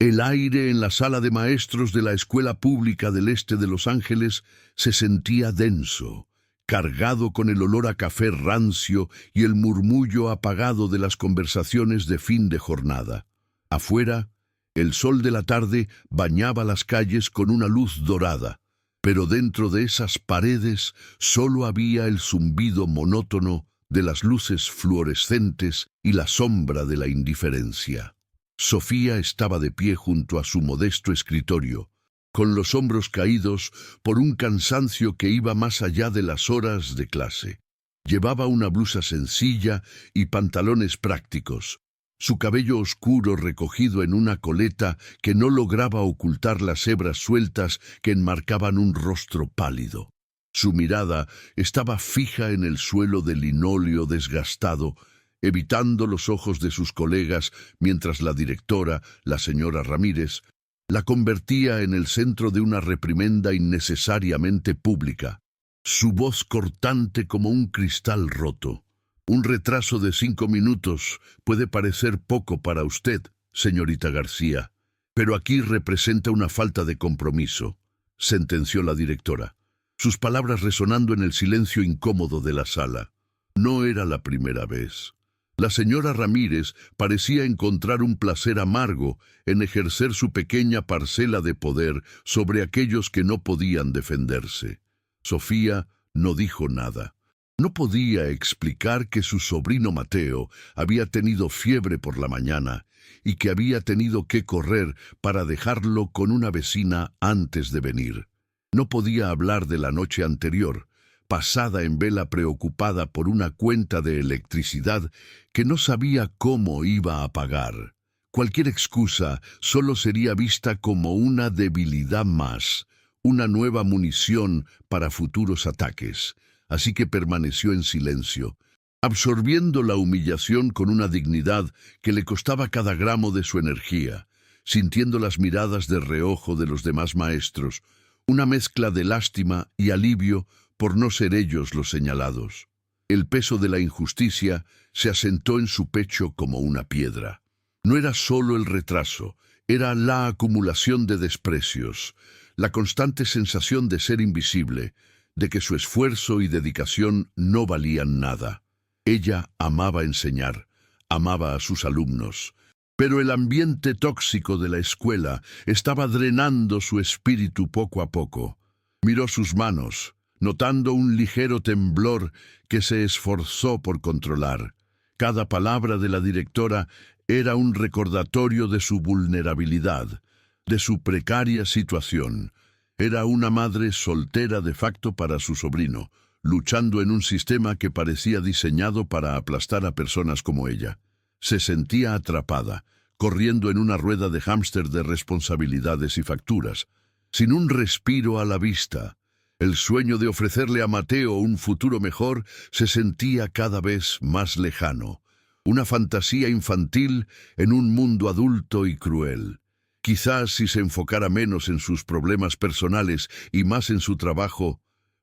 El aire en la sala de maestros de la Escuela Pública del Este de Los Ángeles se sentía denso, cargado con el olor a café rancio y el murmullo apagado de las conversaciones de fin de jornada. Afuera, el sol de la tarde bañaba las calles con una luz dorada, pero dentro de esas paredes solo había el zumbido monótono de las luces fluorescentes y la sombra de la indiferencia. Sofía estaba de pie junto a su modesto escritorio, con los hombros caídos por un cansancio que iba más allá de las horas de clase. Llevaba una blusa sencilla y pantalones prácticos. Su cabello oscuro recogido en una coleta que no lograba ocultar las hebras sueltas que enmarcaban un rostro pálido. Su mirada estaba fija en el suelo de linóleo desgastado, evitando los ojos de sus colegas mientras la directora, la señora Ramírez, la convertía en el centro de una reprimenda innecesariamente pública. Su voz cortante como un cristal roto. Un retraso de 5 minutos puede parecer poco para usted, señorita García, pero aquí representa una falta de compromiso, sentenció la directora, sus palabras resonando en el silencio incómodo de la sala. No era la primera vez. La señora Ramírez parecía encontrar un placer amargo en ejercer su pequeña parcela de poder sobre aquellos que no podían defenderse. Sofía no dijo nada. No podía explicar que su sobrino Mateo había tenido fiebre por la mañana y que había tenido que correr para dejarlo con una vecina antes de venir. No podía hablar de la noche anterior, pasada en vela preocupada por una cuenta de electricidad que no sabía cómo iba a pagar. Cualquier excusa solo sería vista como una debilidad más, una nueva munición para futuros ataques. Así que permaneció en silencio, absorbiendo la humillación con una dignidad que le costaba cada gramo de su energía, sintiendo las miradas de reojo de los demás maestros, una mezcla de lástima y alivio por no ser ellos los señalados. El peso de la injusticia se asentó en su pecho como una piedra. No era solo el retraso, era la acumulación de desprecios, la constante sensación de ser invisible, de que su esfuerzo y dedicación no valían nada. Ella amaba enseñar, amaba a sus alumnos, pero el ambiente tóxico de la escuela estaba drenando su espíritu poco a poco. Miró sus manos, notando un ligero temblor que se esforzó por controlar. Cada palabra de la directora era un recordatorio de su vulnerabilidad, de su precaria situación. Era una madre soltera de facto para su sobrino, luchando en un sistema que parecía diseñado para aplastar a personas como ella. Se sentía atrapada, corriendo en una rueda de hámster de responsabilidades y facturas, sin un respiro a la vista. El sueño de ofrecerle a Mateo un futuro mejor se sentía cada vez más lejano, una fantasía infantil en un mundo adulto y cruel. Quizás si se enfocara menos en sus problemas personales y más en su trabajo,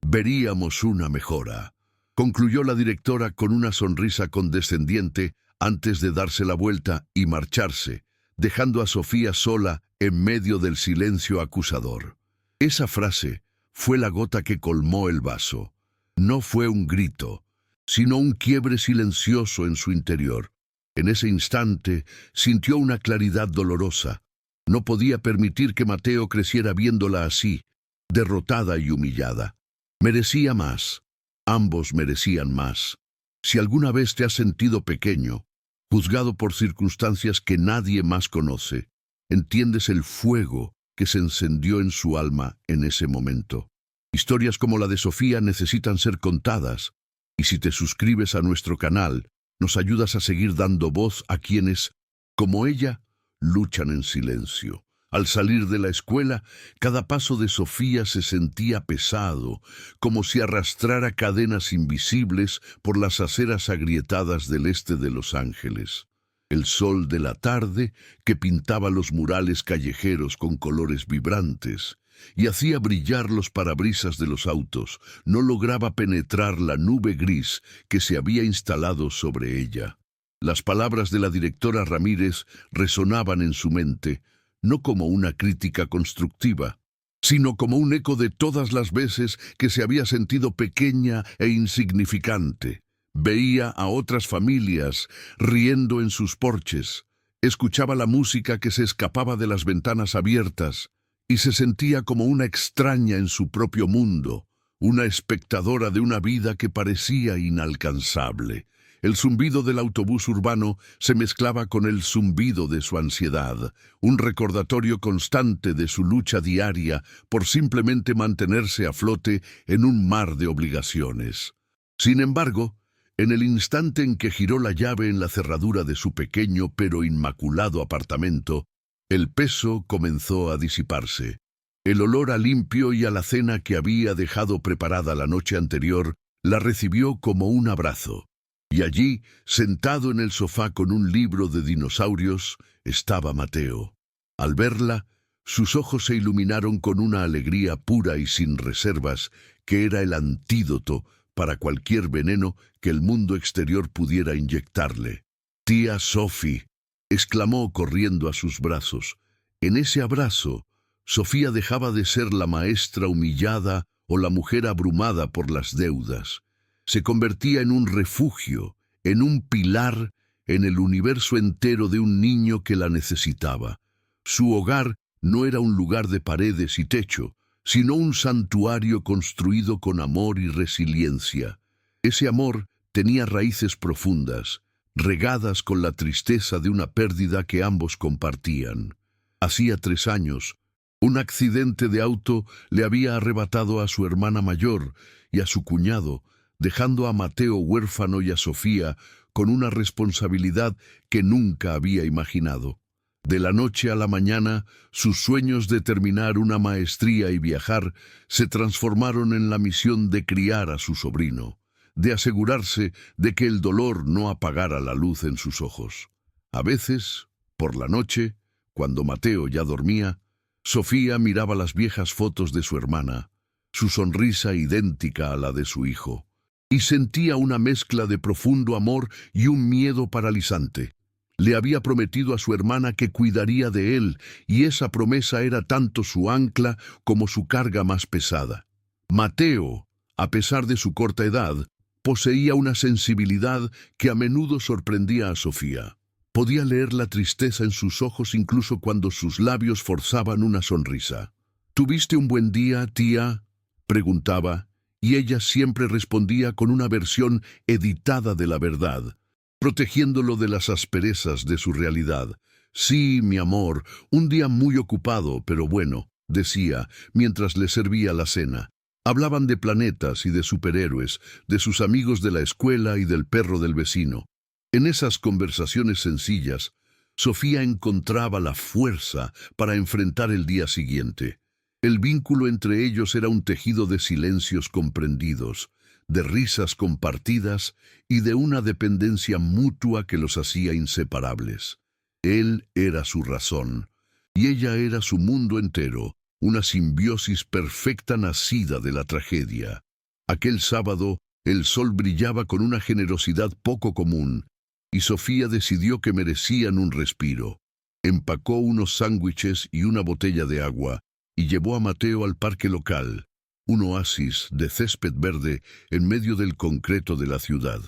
veríamos una mejora. Concluyó la directora con una sonrisa condescendiente antes de darse la vuelta y marcharse, dejando a Sofía sola en medio del silencio acusador. Esa frase fue la gota que colmó el vaso. No fue un grito, sino un quiebre silencioso en su interior. En ese instante sintió una claridad dolorosa. No podía permitir que Mateo creciera viéndola así, derrotada y humillada. Merecía más. Ambos merecían más. Si alguna vez te has sentido pequeño, juzgado por circunstancias que nadie más conoce, entiendes el fuego que se encendió en su alma en ese momento. Historias como la de Sofía necesitan ser contadas, y si te suscribes a nuestro canal, nos ayudas a seguir dando voz a quienes, como ella, luchan en silencio. Al salir de la escuela, cada paso de Sofía se sentía pesado, como si arrastrara cadenas invisibles por las aceras agrietadas del este de Los Ángeles. El sol de la tarde, que pintaba los murales callejeros con colores vibrantes y hacía brillar los parabrisas de los autos, no lograba penetrar la nube gris que se había instalado sobre ella. Las palabras de la directora Ramírez resonaban en su mente, no como una crítica constructiva, sino como un eco de todas las veces que se había sentido pequeña e insignificante. Veía a otras familias riendo en sus porches, escuchaba la música que se escapaba de las ventanas abiertas y se sentía como una extraña en su propio mundo, una espectadora de una vida que parecía inalcanzable. El zumbido del autobús urbano se mezclaba con el zumbido de su ansiedad, un recordatorio constante de su lucha diaria por simplemente mantenerse a flote en un mar de obligaciones. Sin embargo, en el instante en que giró la llave en la cerradura de su pequeño pero inmaculado apartamento, el peso comenzó a disiparse. El olor a limpio y a la cena que había dejado preparada la noche anterior la recibió como un abrazo. Y allí, sentado en el sofá con un libro de dinosaurios, estaba Mateo. Al verla, sus ojos se iluminaron con una alegría pura y sin reservas, que era el antídoto para cualquier veneno que el mundo exterior pudiera inyectarle. «Tía Sophie», exclamó corriendo a sus brazos. En ese abrazo, Sofía dejaba de ser la maestra humillada o la mujer abrumada por las deudas. Se convertía en un refugio, en un pilar en el universo entero de un niño que la necesitaba. Su hogar no era un lugar de paredes y techo, sino un santuario construido con amor y resiliencia. Ese amor tenía raíces profundas, regadas con la tristeza de una pérdida que ambos compartían. Hacía 3 años, un accidente de auto le había arrebatado a su hermana mayor y a su cuñado, dejando a Mateo huérfano y a Sofía con una responsabilidad que nunca había imaginado. De la noche a la mañana, sus sueños de terminar una maestría y viajar se transformaron en la misión de criar a su sobrino, de asegurarse de que el dolor no apagara la luz en sus ojos. A veces, por la noche, cuando Mateo ya dormía, Sofía miraba las viejas fotos de su hermana, su sonrisa idéntica a la de su hijo, y sentía una mezcla de profundo amor y un miedo paralizante. Le había prometido a su hermana que cuidaría de él, y esa promesa era tanto su ancla como su carga más pesada. Mateo, a pesar de su corta edad, poseía una sensibilidad que a menudo sorprendía a Sofía. Podía leer la tristeza en sus ojos incluso cuando sus labios forzaban una sonrisa. «¿Tuviste un buen día, tía?», preguntaba, y ella siempre respondía con una versión editada de la verdad, protegiéndolo de las asperezas de su realidad. «Sí, mi amor, un día muy ocupado, pero bueno», decía, mientras le servía la cena. Hablaban de planetas y de superhéroes, de sus amigos de la escuela y del perro del vecino. En esas conversaciones sencillas, Sofía encontraba la fuerza para enfrentar el día siguiente. El vínculo entre ellos era un tejido de silencios comprendidos, de risas compartidas y de una dependencia mutua que los hacía inseparables. Él era su razón, y ella era su mundo entero, una simbiosis perfecta nacida de la tragedia. Aquel sábado, el sol brillaba con una generosidad poco común, y Sofía decidió que merecían un respiro. Empacó unos sándwiches y una botella de agua, y llevó a Mateo al parque local, un oasis de césped verde en medio del concreto de la ciudad.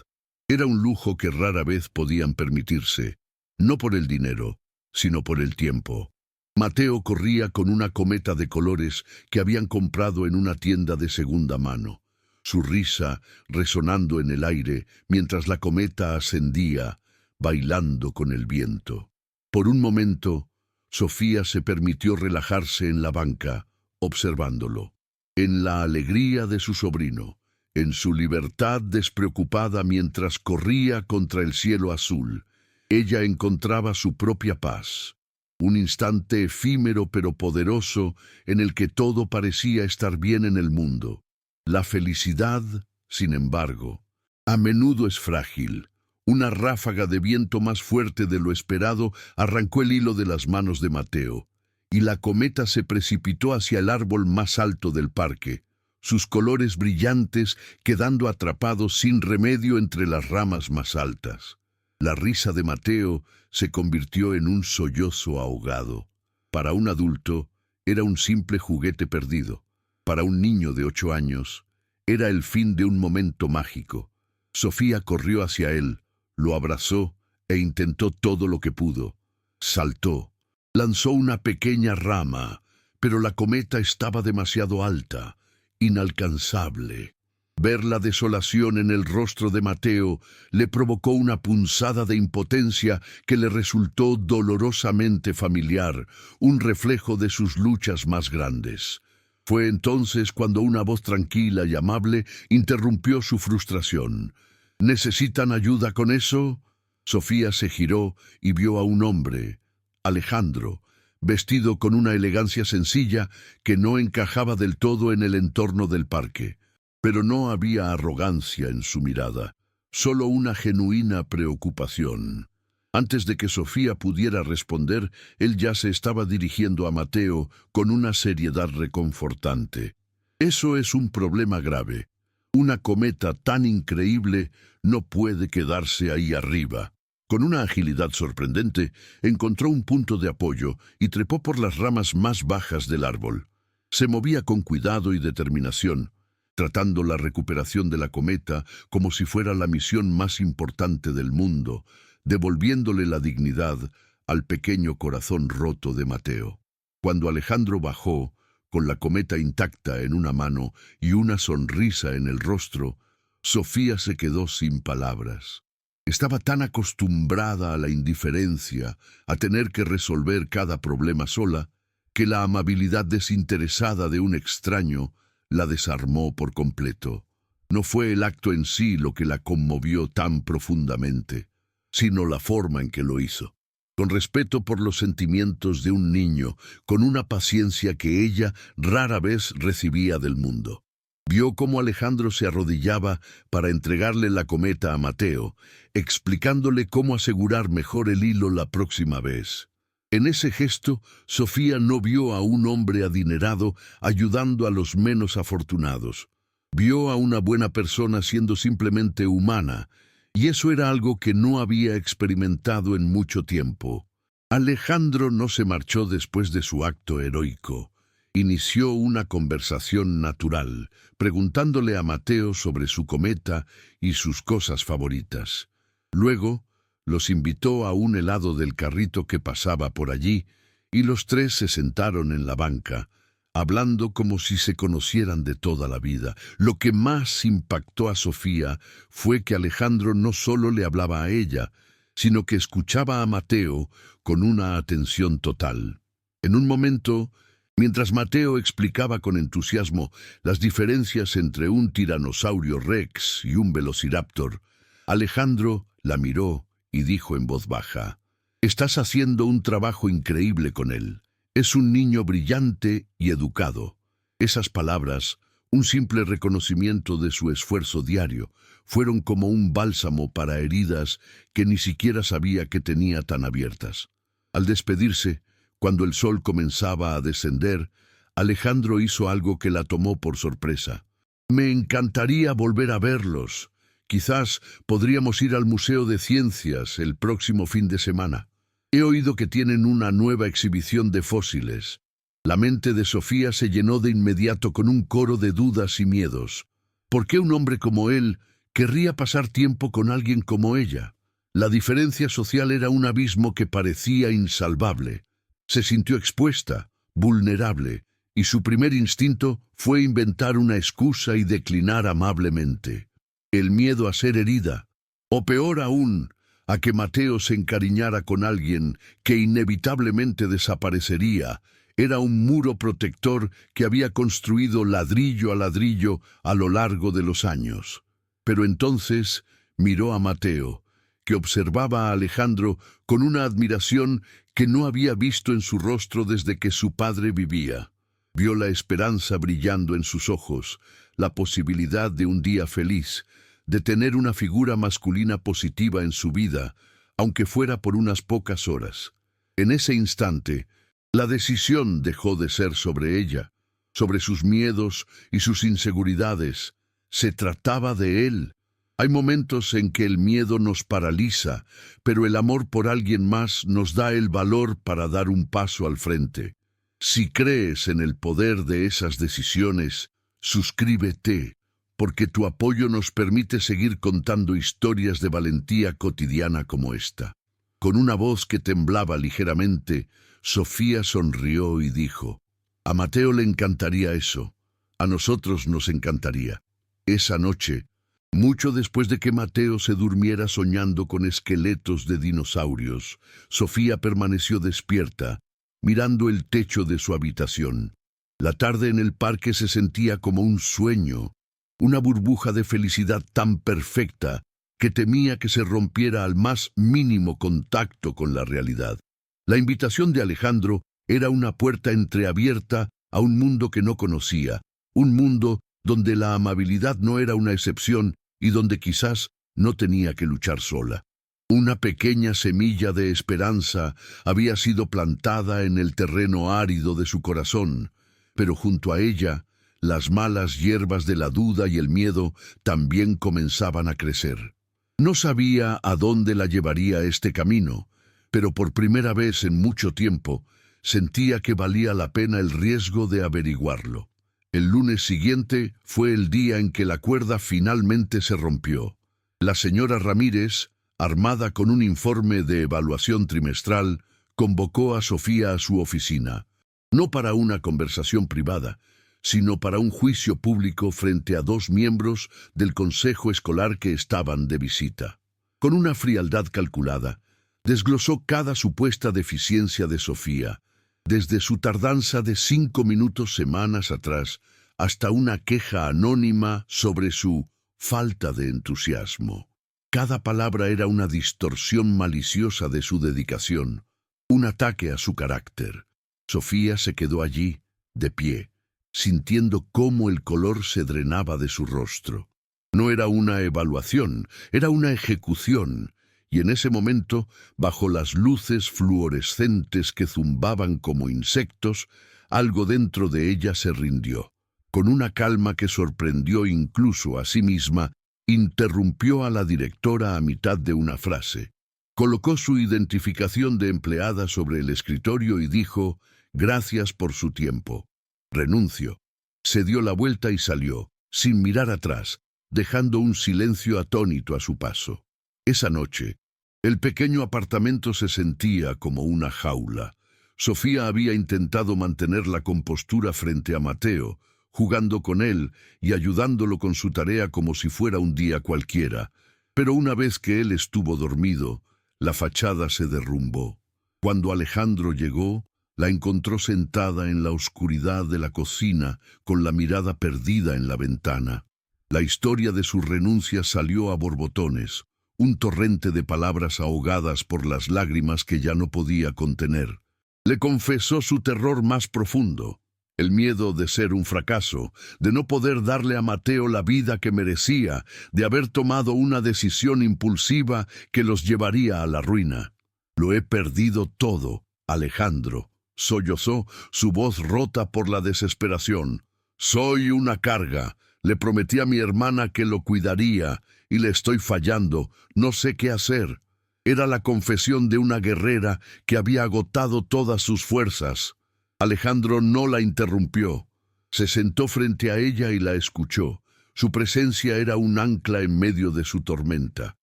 Era un lujo que rara vez podían permitirse, no por el dinero, sino por el tiempo. Mateo corría con una cometa de colores que habían comprado en una tienda de segunda mano, su risa resonando en el aire mientras la cometa ascendía, bailando con el viento. Por un momento, Sofía se permitió relajarse en la banca, observándolo, en la alegría de su sobrino, en su libertad despreocupada mientras corría contra el cielo azul. Ella encontraba su propia paz, un instante efímero pero poderoso en el que todo parecía estar bien en el mundo. La felicidad, sin embargo, a menudo es frágil. Una ráfaga de viento más fuerte de lo esperado arrancó el hilo de las manos de Mateo, y la cometa se precipitó hacia el árbol más alto del parque, sus colores brillantes quedando atrapados sin remedio entre las ramas más altas. La risa de Mateo se convirtió en un sollozo ahogado. Para un adulto, era un simple juguete perdido. Para un niño de 8 años, era el fin de un momento mágico. Sofía corrió hacia él, lo abrazó e intentó todo lo que pudo. Saltó, lanzó una pequeña rama, pero la cometa estaba demasiado alta, inalcanzable. Ver la desolación en el rostro de Mateo le provocó una punzada de impotencia que le resultó dolorosamente familiar, un reflejo de sus luchas más grandes. Fue entonces cuando una voz tranquila y amable interrumpió su frustración. ¿Necesitan ayuda con eso? Sofía se giró y vio a un hombre, Alejandro, vestido con una elegancia sencilla que no encajaba del todo en el entorno del parque. Pero no había arrogancia en su mirada, solo una genuina preocupación. Antes de que Sofía pudiera responder, él ya se estaba dirigiendo a Mateo con una seriedad reconfortante. Eso es un problema grave. Una cometa tan increíble no puede quedarse ahí arriba. Con una agilidad sorprendente, encontró un punto de apoyo y trepó por las ramas más bajas del árbol. Se movía con cuidado y determinación, tratando la recuperación de la cometa como si fuera la misión más importante del mundo, devolviéndole la dignidad al pequeño corazón roto de Mateo. Cuando Alejandro bajó, con la cometa intacta en una mano y una sonrisa en el rostro, Sofía se quedó sin palabras. Estaba tan acostumbrada a la indiferencia, a tener que resolver cada problema sola, que la amabilidad desinteresada de un extraño la desarmó por completo. No fue el acto en sí lo que la conmovió tan profundamente, sino la forma en que lo hizo. Con respeto por los sentimientos de un niño, con una paciencia que ella rara vez recibía del mundo. Vio cómo Alejandro se arrodillaba para entregarle la cometa a Mateo, explicándole cómo asegurar mejor el hilo la próxima vez. En ese gesto, Sofía no vio a un hombre adinerado ayudando a los menos afortunados. Vio a una buena persona siendo simplemente humana, y eso era algo que no había experimentado en mucho tiempo. Alejandro no se marchó después de su acto heroico. Inició una conversación natural, preguntándole a Mateo sobre su cometa y sus cosas favoritas. Luego, los invitó a un helado del carrito que pasaba por allí, y los tres se sentaron en la banca, hablando como si se conocieran de toda la vida. Lo que más impactó a Sofía fue que Alejandro no solo le hablaba a ella, sino que escuchaba a Mateo con una atención total. En un momento, mientras Mateo explicaba con entusiasmo las diferencias entre un tiranosaurio rex y un velociraptor, Alejandro la miró y dijo en voz baja: «Estás haciendo un trabajo increíble con él. Es un niño brillante y educado». Esas palabras, un simple reconocimiento de su esfuerzo diario, fueron como un bálsamo para heridas que ni siquiera sabía que tenía tan abiertas. Al despedirse, cuando el sol comenzaba a descender, Alejandro hizo algo que la tomó por sorpresa. «Me encantaría volver a verlos. Quizás podríamos ir al Museo de Ciencias el próximo fin de semana. He oído que tienen una nueva exhibición de fósiles». La mente de Sofía se llenó de inmediato con un coro de dudas y miedos. ¿Por qué un hombre como él querría pasar tiempo con alguien como ella? La diferencia social era un abismo que parecía insalvable. Se sintió expuesta, vulnerable, y su primer instinto fue inventar una excusa y declinar amablemente. El miedo a ser herida, o peor aún, a que Mateo se encariñara con alguien que inevitablemente desaparecería, era un muro protector que había construido ladrillo a ladrillo a lo largo de los años. Pero entonces miró a Mateo, que observaba a Alejandro con una admiración que no había visto en su rostro desde que su padre vivía. Vio la esperanza brillando en sus ojos, la posibilidad de un día feliz, de tener una figura masculina positiva en su vida, aunque fuera por unas pocas horas. En ese instante, la decisión dejó de ser sobre ella, sobre sus miedos y sus inseguridades. Se trataba de él. Hay momentos en que el miedo nos paraliza, pero el amor por alguien más nos da el valor para dar un paso al frente. Si crees en el poder de esas decisiones, suscríbete, porque tu apoyo nos permite seguir contando historias de valentía cotidiana como esta. Con una voz que temblaba ligeramente, Sofía sonrió y dijo: «A Mateo le encantaría eso. A nosotros nos encantaría». Esa noche, mucho después de que Mateo se durmiera soñando con esqueletos de dinosaurios, Sofía permaneció despierta, mirando el techo de su habitación. La tarde en el parque se sentía como un sueño, una burbuja de felicidad tan perfecta que temía que se rompiera al más mínimo contacto con la realidad. La invitación de Alejandro era una puerta entreabierta a un mundo que no conocía, un mundo donde la amabilidad no era una excepción y donde quizás no tenía que luchar sola. Una pequeña semilla de esperanza había sido plantada en el terreno árido de su corazón, pero junto a ella, las malas hierbas de la duda y el miedo también comenzaban a crecer. No sabía a dónde la llevaría este camino, pero por primera vez en mucho tiempo sentía que valía la pena el riesgo de averiguarlo. El lunes siguiente fue el día en que la cuerda finalmente se rompió. La señora Ramírez, armada con un informe de evaluación trimestral, convocó a Sofía a su oficina, no para una conversación privada, sino para un juicio público frente a 2 miembros del consejo escolar que estaban de visita. Con una frialdad calculada, desglosó cada supuesta deficiencia de Sofía, desde su tardanza de 5 minutos semanas atrás hasta una queja anónima sobre su falta de entusiasmo. Cada palabra era una distorsión maliciosa de su dedicación, un ataque a su carácter. Sofía se quedó allí, de pie, sintiendo cómo el color se drenaba de su rostro. No era una evaluación, era una ejecución, y en ese momento, bajo las luces fluorescentes que zumbaban como insectos, algo dentro de ella se rindió. Con una calma que sorprendió incluso a sí misma, interrumpió a la directora a mitad de una frase. Colocó su identificación de empleada sobre el escritorio y dijo: «Gracias por su tiempo. Renuncio». Se dio la vuelta y salió, sin mirar atrás, dejando un silencio atónito a su paso. Esa noche, el pequeño apartamento se sentía como una jaula. Sofía había intentado mantener la compostura frente a Mateo, jugando con él y ayudándolo con su tarea como si fuera un día cualquiera, pero una vez que él estuvo dormido, la fachada se derrumbó. Cuando Alejandro llegó, la encontró sentada en la oscuridad de la cocina, con la mirada perdida en la ventana. La historia de su renuncia salió a borbotones, un torrente de palabras ahogadas por las lágrimas que ya no podía contener. Le confesó su terror más profundo, el miedo de ser un fracaso, de no poder darle a Mateo la vida que merecía, de haber tomado una decisión impulsiva que los llevaría a la ruina. «Lo he perdido todo, Alejandro», sollozó, su voz rota por la desesperación. «Soy una carga. Le prometí a mi hermana que lo cuidaría, y le estoy fallando. No sé qué hacer». Era la confesión de una guerrera que había agotado todas sus fuerzas. Alejandro no la interrumpió. Se sentó frente a ella y la escuchó. Su presencia era un ancla en medio de su tormenta.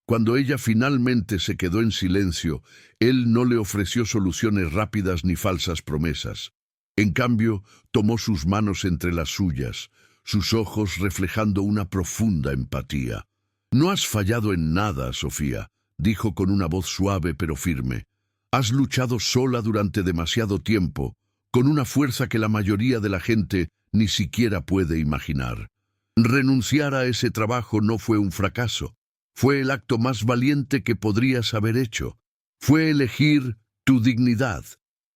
Cuando ella finalmente se quedó en silencio, él no le ofreció soluciones rápidas ni falsas promesas. En cambio, tomó sus manos entre las suyas, sus ojos reflejando una profunda empatía. «No has fallado en nada, Sofía», dijo con una voz suave pero firme. «Has luchado sola durante demasiado tiempo, con una fuerza que la mayoría de la gente ni siquiera puede imaginar. Renunciar a ese trabajo no fue un fracaso. Fue el acto más valiente que podrías haber hecho. Fue elegir tu dignidad.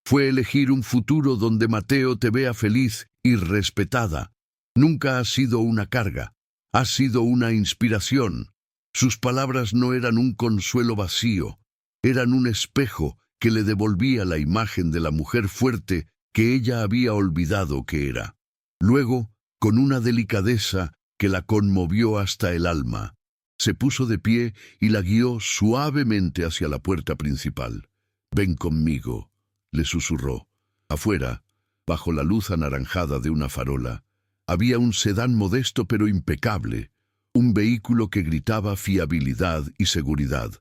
Fue elegir un futuro donde Mateo te vea feliz y respetada. Nunca has sido una carga. Has sido una inspiración». Sus palabras no eran un consuelo vacío, eran un espejo que le devolvía la imagen de la mujer fuerte que ella había olvidado que era. Luego, con una delicadeza que la conmovió hasta el alma, Se puso de pie y la guió suavemente hacia la puerta principal. «Ven conmigo», le susurró. Afuera, bajo la luz anaranjada de una farola, había un sedán modesto pero impecable, un vehículo que gritaba fiabilidad y seguridad.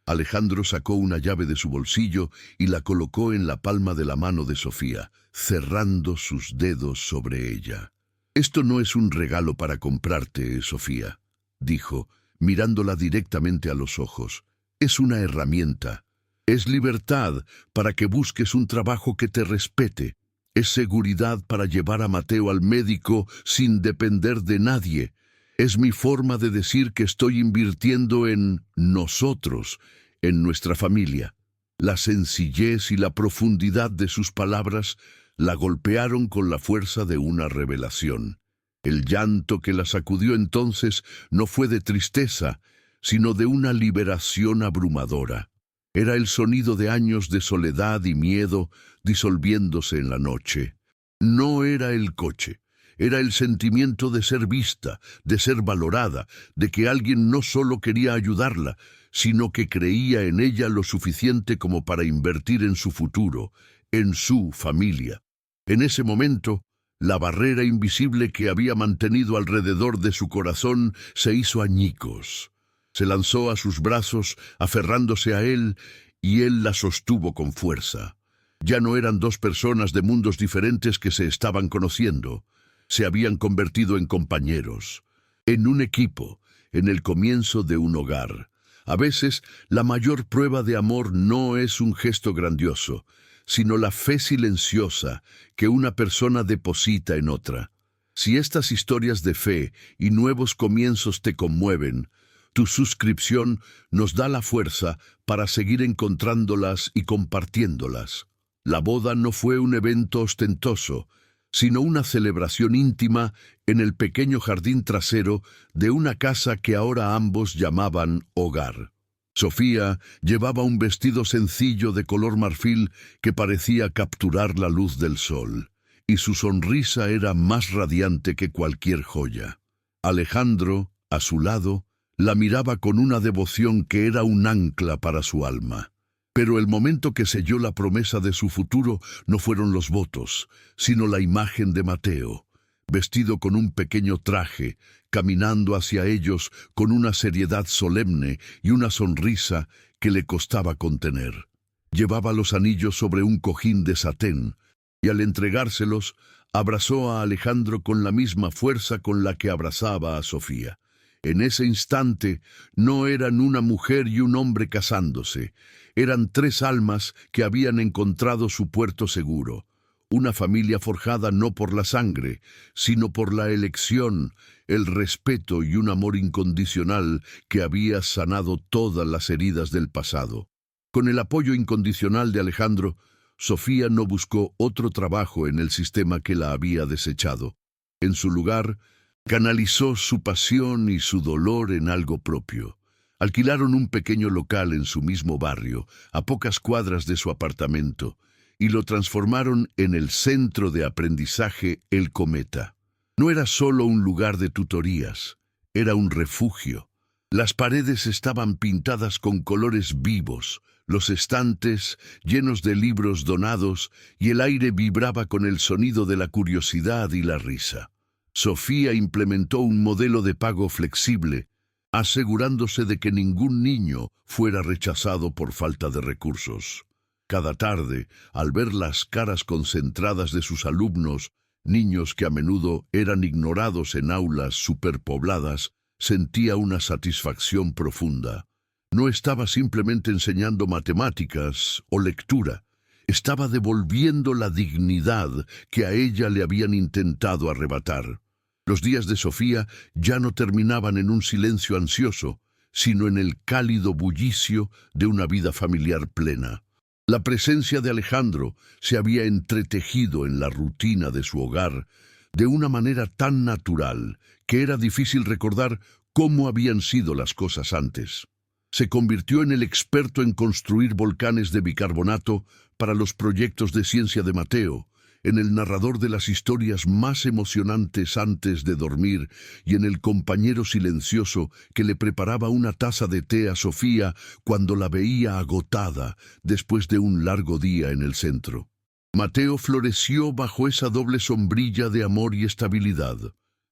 Alejandro sacó una llave de su bolsillo y la colocó en la palma de la mano de Sofía, cerrando sus dedos sobre ella. «Esto no es un regalo para comprarte, Sofía», dijo, mirándola directamente a los ojos. «Es una herramienta. Es libertad para que busques un trabajo que te respete. Es seguridad para llevar a Mateo al médico sin depender de nadie. Es mi forma de decir que estoy invirtiendo en nosotros, en nuestra familia». La sencillez y la profundidad de sus palabras la golpearon con la fuerza de una revelación. El llanto que la sacudió entonces no fue de tristeza, sino de una liberación abrumadora. Era el sonido de años de soledad y miedo disolviéndose en la noche. No era el coche, era el sentimiento de ser vista, de ser valorada, de que alguien no solo quería ayudarla, sino que creía en ella lo suficiente como para invertir en su futuro, en su familia. En ese momento, la barrera invisible que había mantenido alrededor de su corazón se hizo añicos. Se lanzó a sus brazos, aferrándose a él, y él la sostuvo con fuerza. Ya no eran dos personas de mundos diferentes que se estaban conociendo. Se habían convertido en compañeros, en un equipo, en el comienzo de un hogar. A veces, la mayor prueba de amor no es un gesto grandioso, sino la fe silenciosa que una persona deposita en otra. Si estas historias de fe y nuevos comienzos te conmueven, tu suscripción nos da la fuerza para seguir encontrándolas y compartiéndolas. La boda no fue un evento ostentoso, sino una celebración íntima en el pequeño jardín trasero de una casa que ahora ambos llamaban hogar. Sofía llevaba un vestido sencillo de color marfil que parecía capturar la luz del sol, y su sonrisa era más radiante que cualquier joya. Alejandro, a su lado, la miraba con una devoción que era un ancla para su alma. Pero el momento que selló la promesa de su futuro no fueron los votos, sino la imagen de Mateo, vestido con un pequeño traje, caminando hacia ellos con una seriedad solemne y una sonrisa que le costaba contener. Llevaba los anillos sobre un cojín de satén, y al entregárselos, abrazó a Alejandro con la misma fuerza con la que abrazaba a Sofía. En ese instante no eran una mujer y un hombre casándose, eran tres almas que habían encontrado su puerto seguro. Una familia forjada no por la sangre, sino por la elección, el respeto y un amor incondicional que había sanado todas las heridas del pasado. Con el apoyo incondicional de Alejandro, Sofía no buscó otro trabajo en el sistema que la había desechado. En su lugar, canalizó su pasión y su dolor en algo propio. Alquilaron un pequeño local en su mismo barrio, a pocas cuadras de su apartamento, y lo transformaron en el centro de aprendizaje El Cometa. No era solo un lugar de tutorías, era un refugio. Las paredes estaban pintadas con colores vivos, los estantes llenos de libros donados y el aire vibraba con el sonido de la curiosidad y la risa. Sofía implementó un modelo de pago flexible, asegurándose de que ningún niño fuera rechazado por falta de recursos. Cada tarde, al ver las caras concentradas de sus alumnos, niños que a menudo eran ignorados en aulas superpobladas, sentía una satisfacción profunda. No estaba simplemente enseñando matemáticas o lectura, estaba devolviendo la dignidad que a ella le habían intentado arrebatar. Los días de Sofía ya no terminaban en un silencio ansioso, sino en el cálido bullicio de una vida familiar plena. La presencia de Alejandro se había entretejido en la rutina de su hogar de una manera tan natural que era difícil recordar cómo habían sido las cosas antes. Se convirtió en el experto en construir volcanes de bicarbonato para los proyectos de ciencia de Mateo, en el narrador de las historias más emocionantes antes de dormir y en el compañero silencioso que le preparaba una taza de té a Sofía cuando la veía agotada después de un largo día en el centro. Mateo floreció bajo esa doble sombrilla de amor y estabilidad.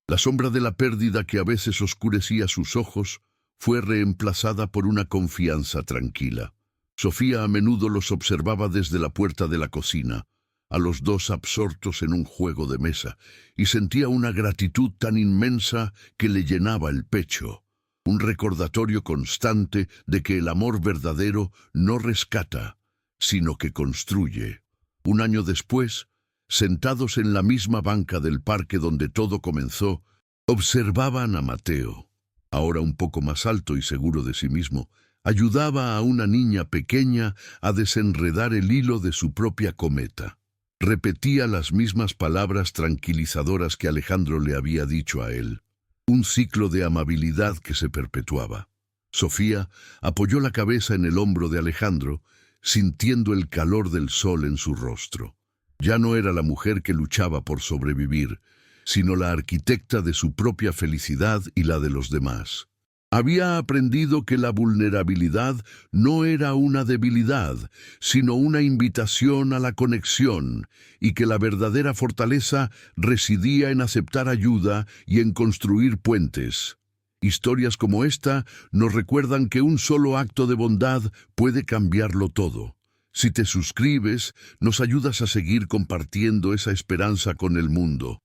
La sombra de la pérdida que a veces oscurecía sus ojos fue reemplazada por una confianza tranquila. Sofía a menudo los observaba desde la puerta de la cocina, a los dos absortos en un juego de mesa, y sentía una gratitud tan inmensa que le llenaba el pecho, un recordatorio constante de que el amor verdadero no rescata, sino que construye. Un año después, sentados en la misma banca del parque donde todo comenzó, observaban a Mateo. Ahora un poco más alto y seguro de sí mismo, ayudaba a una niña pequeña a desenredar el hilo de su propia cometa. Repetía las mismas palabras tranquilizadoras que Alejandro le había dicho a él. Un ciclo de amabilidad que se perpetuaba. Sofía apoyó la cabeza en el hombro de Alejandro, sintiendo el calor del sol en su rostro. Ya no era la mujer que luchaba por sobrevivir, sino la arquitecta de su propia felicidad y la de los demás. Había aprendido que la vulnerabilidad no era una debilidad, sino una invitación a la conexión, y que la verdadera fortaleza residía en aceptar ayuda y en construir puentes. Historias como esta nos recuerdan que un solo acto de bondad puede cambiarlo todo. Si te suscribes, nos ayudas a seguir compartiendo esa esperanza con el mundo.